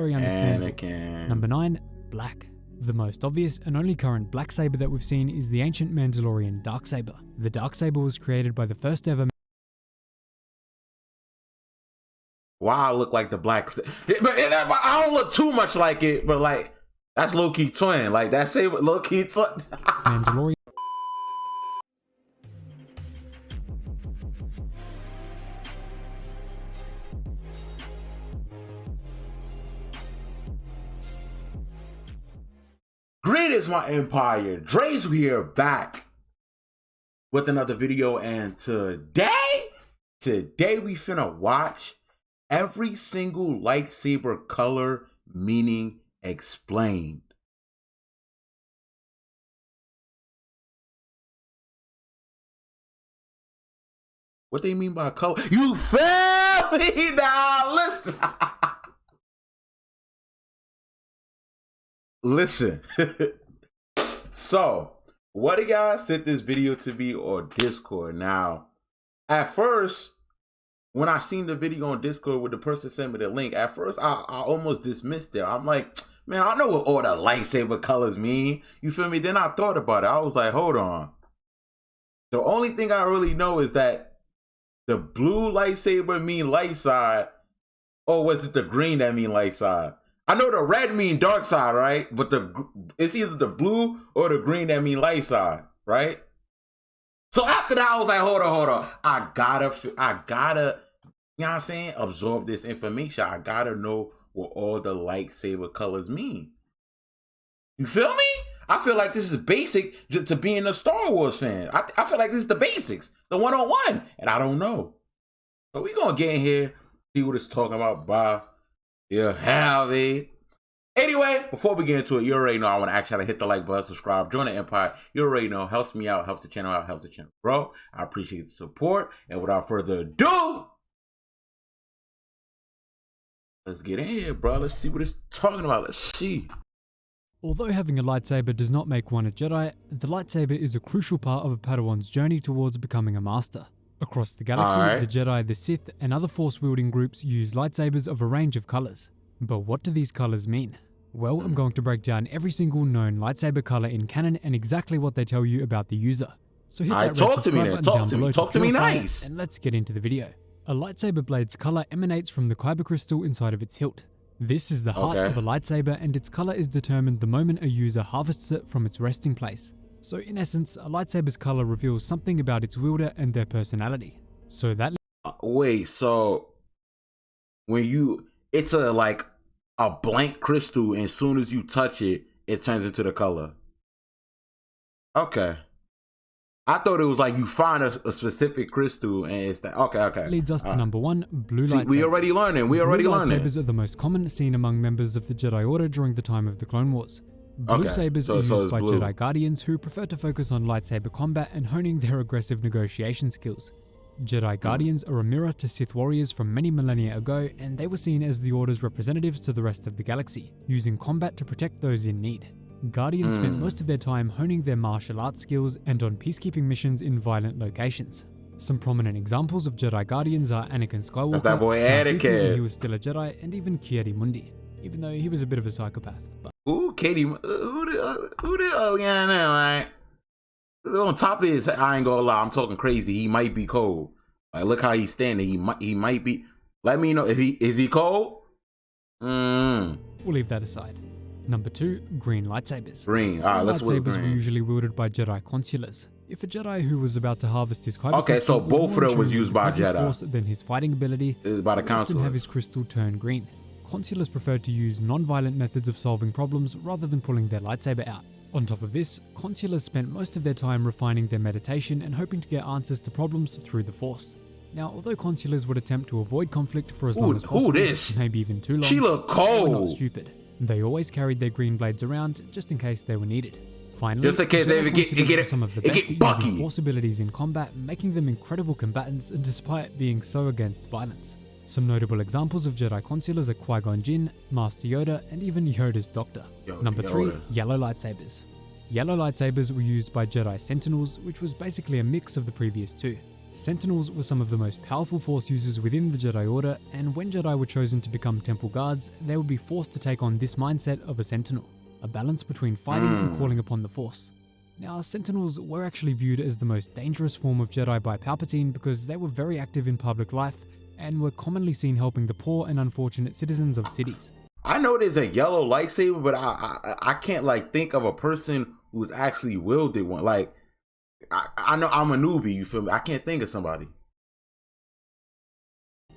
Very understandable. Anakin. Number 9, black. The most obvious and only current black saber that we've seen is the ancient Mandalorian Darksaber. The Darksaber was created by the first ever. Why I look like the black? But I don't look too much like it, but like that's low key twin. Like that saber, low key twin. Mandalorian. Greetings, my empire. Dre's here back with another video, and today we finna watch every single lightsaber color meaning explained. What they mean by color? You feel me now? Listen. Listen. So, what do y'all sent this video to me on Discord? Now, at first, when I seen the video on Discord with the person sent me the link, at first I almost dismissed it. I'm like, man, I know what all the lightsaber colors mean. You feel me? Then I thought about it. I was like, hold on. The only thing I really know is that the blue lightsaber mean light side, or was it the green that mean light side? I know the red mean dark side, right? But it's either the blue or the green that mean light side, right? So after that, I was like, hold on. I gotta, you know what I'm saying? Absorb this information. I gotta know what all the lightsaber colors mean. You feel me? I feel like this is basic to being a Star Wars fan. I feel like this is the basics, the 101, and I don't know. But we gonna get in here, see what it's talking about, bye. Yeah, howdy. Anyway, before we get into it, you already know I want to actually hit the like button, subscribe, join the empire. You already know, helps me out, helps the channel out, helps the channel grow. I appreciate the support. And without further ado, let's get in here, bro. Let's see what it's talking about. Let's see. Although having a lightsaber does not make one a Jedi, the lightsaber is a crucial part of a Padawan's journey towards becoming a master. Across the galaxy, the Jedi, the Sith, and other Force-wielding groups use lightsabers of a range of colors. But what do these colors mean? Well, I'm going to break down every single known lightsaber color in canon and exactly what they tell you about the user. So hit that red subscribe button down below talk to me nice. And let's get into the video. A lightsaber blade's color emanates from the kyber crystal inside of its hilt. This is the heart of a lightsaber, and its color is determined the moment a user harvests it from its resting place. So in essence, a lightsaber's color reveals something about its wielder and their personality. So that wait, so when it's like a blank crystal, and as soon as you touch it, it turns into the color. Okay. I thought it was like you find a specific crystal and it's that. Okay. Leads us to number 1, blue lightsabers. We already learning. Blue lightsabers are the most common seen among members of the Jedi Order during the time of the Clone Wars. Blue sabers are used by Jedi Guardians who prefer to focus on lightsaber combat and honing their aggressive negotiation skills. Jedi Guardians are a mirror to Sith warriors from many millennia ago, and they were seen as the Order's representatives to the rest of the galaxy, using combat to protect those in need. Guardians spent most of their time honing their martial arts skills and on peacekeeping missions in violent locations. Some prominent examples of Jedi Guardians are Anakin Skywalker, that's that boy Anakin, when he was still a Jedi, and even Ki-Adi-Mundi, even though he was a bit of a psychopath. But ooh, Katie, who the yeah, man, like on top of his, I ain't gonna lie, I'm talking crazy. He might be cold. Like, look how he's standing. He might be. Let me know if is he cold. We'll leave that aside. Number 2, green lightsabers. Green. All right, let's lightsabers were usually wielded by Jedi consulars. If a Jedi who was about to harvest his kyber crystal, so both of them was used by Jedi. Force, then his fighting ability by the council often have his crystal turn green. Consulars preferred to use non-violent methods of solving problems rather than pulling their lightsaber out. On top of this, consulars spent most of their time refining their meditation and hoping to get answers to problems through the Force. Now, although consulars would attempt to avoid conflict for as long as possible, maybe even too long, she looked cold. They were not stupid. They always carried their green blades around just in case they were needed. Finally, just in case they get some of the best at using Force abilities in combat, making them incredible combatants, and despite being so against violence. Some notable examples of Jedi consulars are Qui-Gon Jinn, Master Yoda, and even Yoda's doctor. Number 3, yellow lightsabers. Yellow lightsabers were used by Jedi Sentinels, which was basically a mix of the previous two. Sentinels were some of the most powerful Force users within the Jedi Order, and when Jedi were chosen to become Temple Guards, they would be forced to take on this mindset of a Sentinel, a balance between fighting and calling upon the Force. Now, Sentinels were actually viewed as the most dangerous form of Jedi by Palpatine because they were very active in public life and were commonly seen helping the poor and unfortunate citizens of cities. I know there's a yellow lightsaber, but I can't like think of a person who's actually wielded one. Like, I know I'm a newbie, you feel me? I can't think of somebody.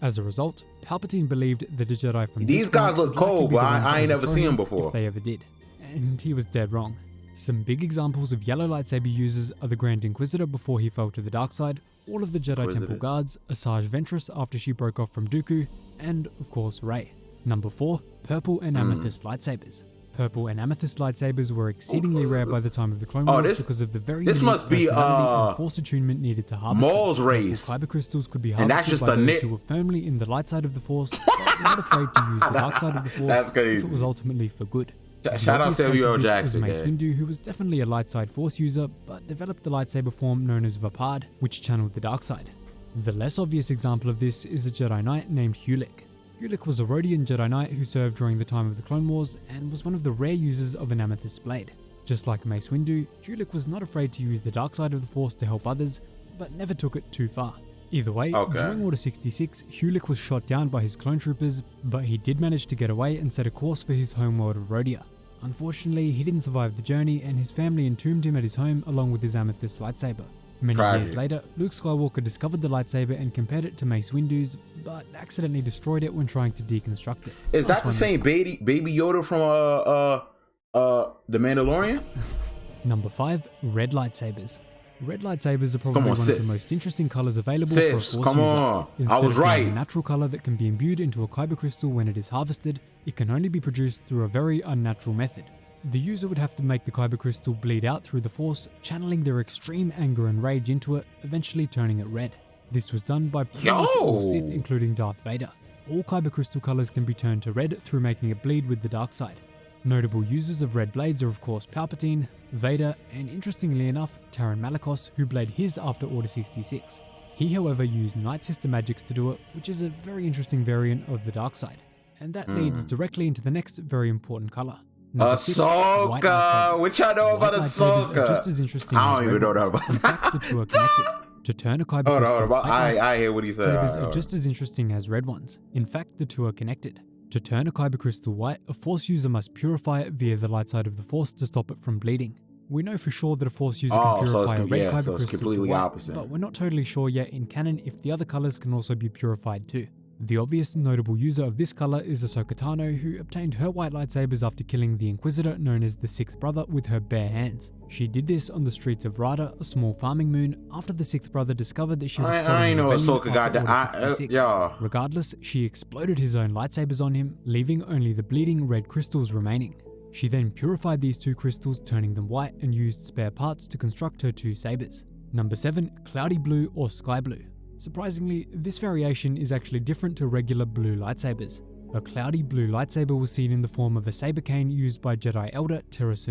As a result, Palpatine believed that the Jedi from these guys look cold, but I ain't never seen them before. If they ever did. And he was dead wrong. Some big examples of yellow lightsaber users are the Grand Inquisitor before he fell to the dark side, all of the Jedi Temple Guards, Asajj Ventress after she broke off from Dooku, and of course Rey. Number 4, purple and amethyst lightsabers. Purple and amethyst lightsabers were exceedingly rare by the time of the Clone Wars because of the very unique personality and Force attunement needed to harvest Maul's race. Kyber crystals could be harvested by those who were firmly in the light side of the Force, but not afraid to use the dark side of the Force if it was ultimately for good. Shout out Samuel Jackson. Mace Windu, who was definitely a light side Force user, but developed the lightsaber form known as Vapad, which channeled the dark side. The less obvious example of this is a Jedi Knight named Hulick. Hulick was a Rhodian Jedi Knight who served during the time of the Clone Wars and was one of the rare users of an amethyst blade. Just like Mace Windu, Hulick was not afraid to use the dark side of the Force to help others, but never took it too far. Either way, during Order 66, Hulick was shot down by his clone troopers, but he did manage to get away and set a course for his homeworld of Rhodia. Unfortunately, he didn't survive the journey and his family entombed him at his home along with his amethyst lightsaber. Many years later, Luke Skywalker discovered the lightsaber and compared it to Mace Windu's, but accidentally destroyed it when trying to deconstruct it. Is that the same baby Yoda from The Mandalorian? Number 5, red lightsabers. Red lightsabers are probably one of the most interesting colors available for a Force user. I was right. A natural color that can be imbued into a kyber crystal when it is harvested, it can only be produced through a very unnatural method. The user would have to make the kyber crystal bleed out through the Force, channeling their extreme anger and rage into it, eventually turning it red. This was done by pretty much all Sith, including Darth Vader. All kyber crystal colors can be turned to red through making it bleed with the dark side. Notable users of red blades are of course Palpatine, Vader, and interestingly enough, Taron Malicos, who blade his after Order 66. He however used Night Sister magics to do it, which is a very interesting variant of the dark side. And that leads directly into the next very important color. Ahsoka! Which I know about Ahsoka. Just as interesting I don't even know that about that. In fact, the two are connected. To turn a kyber crystal, I hear what he said. Sabers are just as interesting as red ones. In fact, the two are connected. To turn a kyber crystal white, a Force user must purify it via the light side of the Force to stop it from bleeding. We know for sure that a Force user can purify a red kyber crystal to white, but we're not totally sure yet in canon if the other colors can also be purified too. The obvious notable user of this color is Ahsoka Tano, who obtained her white lightsabers after killing the Inquisitor known as the Sixth Brother with her bare hands. She did this on the streets of Rada, a small farming moon, after the Sixth Brother discovered that she was I know Ahsoka got that. Regardless, she exploded his own lightsabers on him, leaving only the bleeding red crystals remaining. She then purified these two crystals, turning them white, and used spare parts to construct her two sabers. Number 7, cloudy blue or sky blue. Surprisingly, this variation is actually different to regular blue lightsabers. A cloudy blue lightsaber was seen in the form of a saber cane used by Jedi Elder THERES.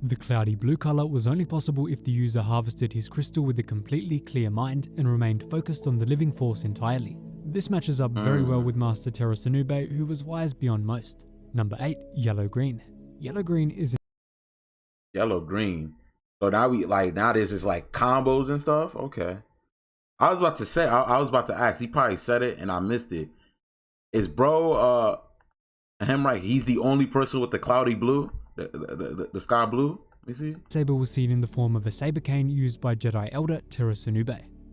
The cloudy blue color was only possible if the user harvested his crystal with a completely clear mind and remained focused on the living Force entirely. This matches up very well with Master THERES, who was wise beyond most. Number 8, yellow-green. Yellow-green is yellow-green. So now this is like combos and stuff? Okay. I was about to say, I was about to ask, he probably said it and I missed it. Is bro, him right, he's the only person with the cloudy blue? The sky blue? You see? Saber was seen in the form of a saber cane used by Jedi Elder THERES.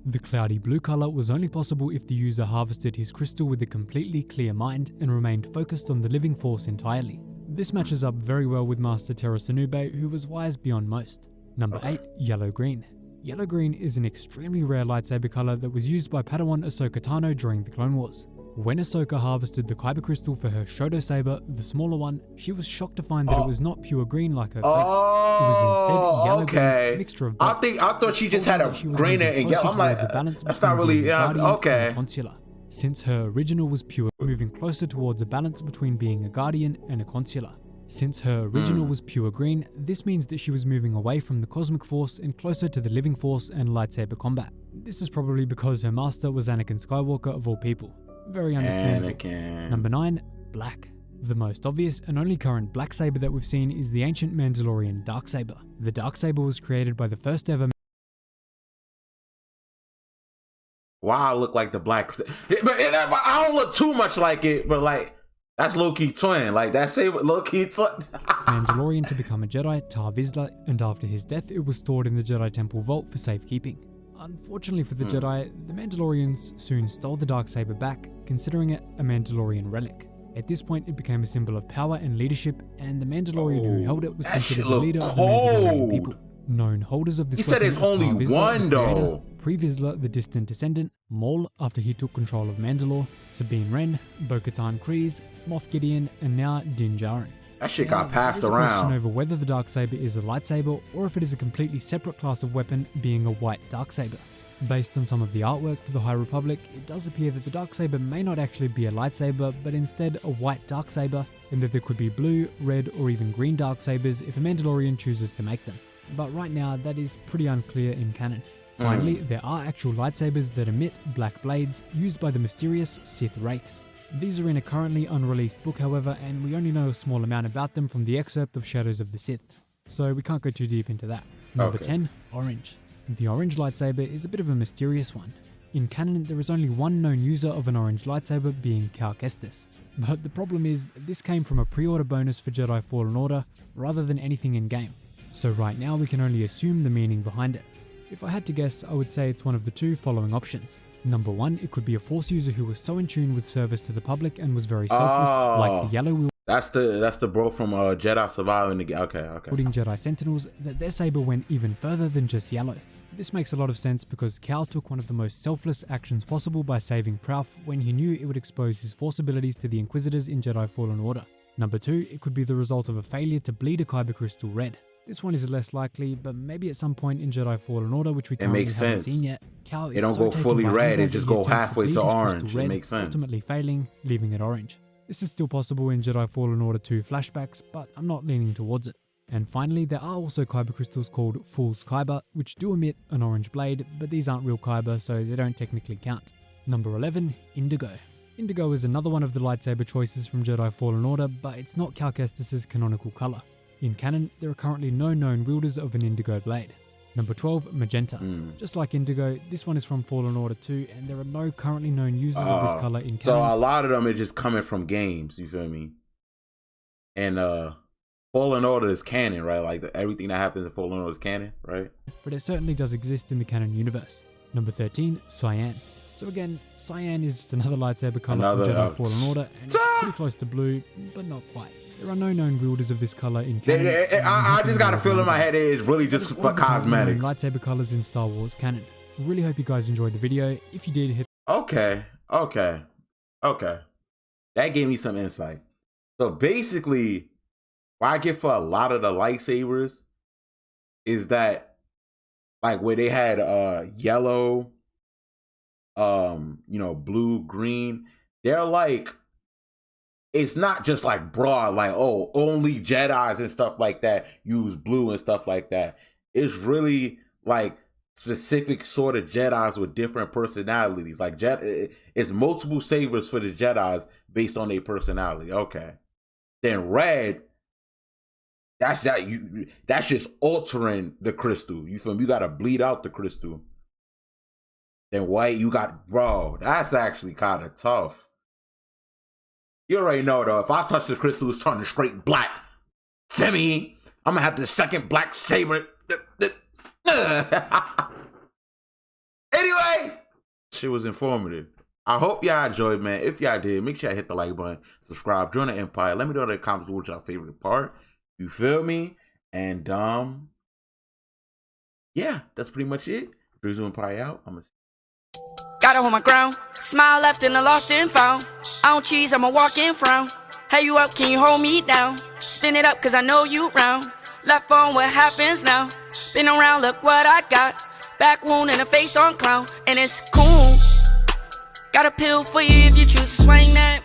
The cloudy blue color was only possible if the user harvested his crystal with a completely clear mind and remained focused on the living Force entirely. This matches up very well with Master THERES, who was wise beyond most. Number 8, yellow-green. Yellow-green is an extremely rare lightsaber color that was used by Padawan Ahsoka Tano during the Clone Wars. When Ahsoka harvested the kyber crystal for her Shoto saber, the smaller one, she was shocked to find that it was not pure green like her crest. It was instead yellow-green, mixture of both. I thought she just had a green and yellow. I'm like, that's not really, okay. Consular. Since her original was pure, moving closer towards a balance between being a guardian and a consular. Since her original was pure green, this means that she was moving away from the cosmic Force and closer to the living Force and lightsaber combat. This is probably because her master was Anakin Skywalker of all people. Very understandable. Anakin. Number 9, black. The most obvious and only current black saber that we've seen is the ancient Mandalorian Darksaber. The Darksaber was created by the first ever. Wow, I look like the black. But I don't look too much like it, but like, that's low-key twin. Like, that saber, low-key twin. Mandalorian to become a Jedi, Tar Vizsla, and after his death, it was stored in the Jedi Temple vault for safekeeping. Unfortunately for the Jedi, the Mandalorians soon stole the Darksaber back, considering it a Mandalorian relic. At this point, it became a symbol of power and leadership, and the Mandalorian who held it was considered the leader of the Mandalorian people. Known holders of this weapon. He said it's only one though. Pre-Vizsla, the distant descendant, Maul after he took control of Mandalore, Sabine Wren, Bo-Katan Kryze, Moff Gideon, and now Din Djarin. That shit got passed around. There's a question over whether the Darksaber is a lightsaber or if it is a completely separate class of weapon, being a white Darksaber. Based on some of the artwork for the High Republic, it does appear that the Darksaber may not actually be a lightsaber, but instead a white Darksaber, and that there could be blue, red, or even green Darksabers if a Mandalorian chooses to make them. But right now, that is pretty unclear in canon. Finally, there are actual lightsabers that emit black blades used by the mysterious Sith Wraiths. These are in a currently unreleased book, however, and we only know a small amount about them from the excerpt of Shadows of the Sith, so we can't go too deep into that. Number 10, orange. The orange lightsaber is a bit of a mysterious one. In canon, there is only one known user of an orange lightsaber, being Cal Kestis. But the problem is, this came from a pre-order bonus for Jedi Fallen Order, rather than anything in-game. So right now we can only assume the meaning behind it. If I had to guess, I would say it's one of the two following options. Number 1, it could be a Force user who was so in tune with service to the public and was very selfless, like the yellow wheel. That's the bro from Jedi Survivor in the game. Okay. Jedi Sentinels, that their saber went even further than just yellow. This makes a lot of sense because Cal took one of the most selfless actions possible by saving Prauf when he knew it would expose his Force abilities to the Inquisitors in Jedi Fallen Order. Number 2, it could be the result of a failure to bleed a Kyber crystal red. This one is less likely, but maybe at some point in Jedi Fallen Order, which we currently haven't seen yet, Cal is it don't go fully red, it just go halfway to orange. It makes sense. Ultimately failing, leaving it orange. This is still possible in Jedi Fallen Order 2 flashbacks, but I'm not leaning towards it. And finally, there are also Kyber crystals called Fool's Kyber, which do emit an orange blade, but these aren't real Kyber, so they don't technically count. Number 11, Indigo. Indigo is another one of the lightsaber choices from Jedi Fallen Order, but it's not Cal Kestis' canonical color. In canon, there are currently no known wielders of an indigo blade. Number 12, Magenta. Just like Indigo, this one is from Fallen Order 2, and there are no currently known users of this color in canon. So a lot of them are just coming from games, you feel me? And Fallen Order is canon, right? Like everything that happens in Fallen Order is canon, right? But it certainly does exist in the canon universe. Number 13, Cyan. So again, Cyan is just another lightsaber color from Jedi Fallen Order, and it's pretty close to blue, but not quite. There are no known wielders of this color in canon. I just got a feel in my head it's really just for cosmetics. Lightsaber colors in Star Wars canon. Really hope you guys enjoyed the video. If you did, hit. Okay. That gave me some insight. So basically, what I get for a lot of the lightsabers is that, like, where they had yellow, blue, green, they're like, it's not just like broad, like, oh, only Jedis and stuff like that use blue and stuff like that. It's really like specific sort of Jedis with different personalities. Like it's multiple sabers for the Jedis based on their personality. Okay. Then red, that's just altering the crystal. You feel me? You gotta bleed out the crystal. Then white, you got, bro, that's actually kind of tough. You already know, though, if I touch the crystal, it's turning straight black. Femi, I'm gonna have the second black saber. Anyway, shit was informative. I hope y'all enjoyed, man. If y'all did, make sure y'all hit the like button, subscribe, join the Empire. Let me know in the comments what's your favorite part. You feel me? And yeah, that's pretty much it. Breezy Empire out. Gotta hold my ground. Smile left and I lost and found. I don't cheese, I'ma walk and frown. Hey, you up, can you hold me down? Spin it up, cause I know you round. Left phone, what happens now? Been around, look what I got. Back wound and a face on clown. And it's cool. Got a pill for you if you choose to swing that.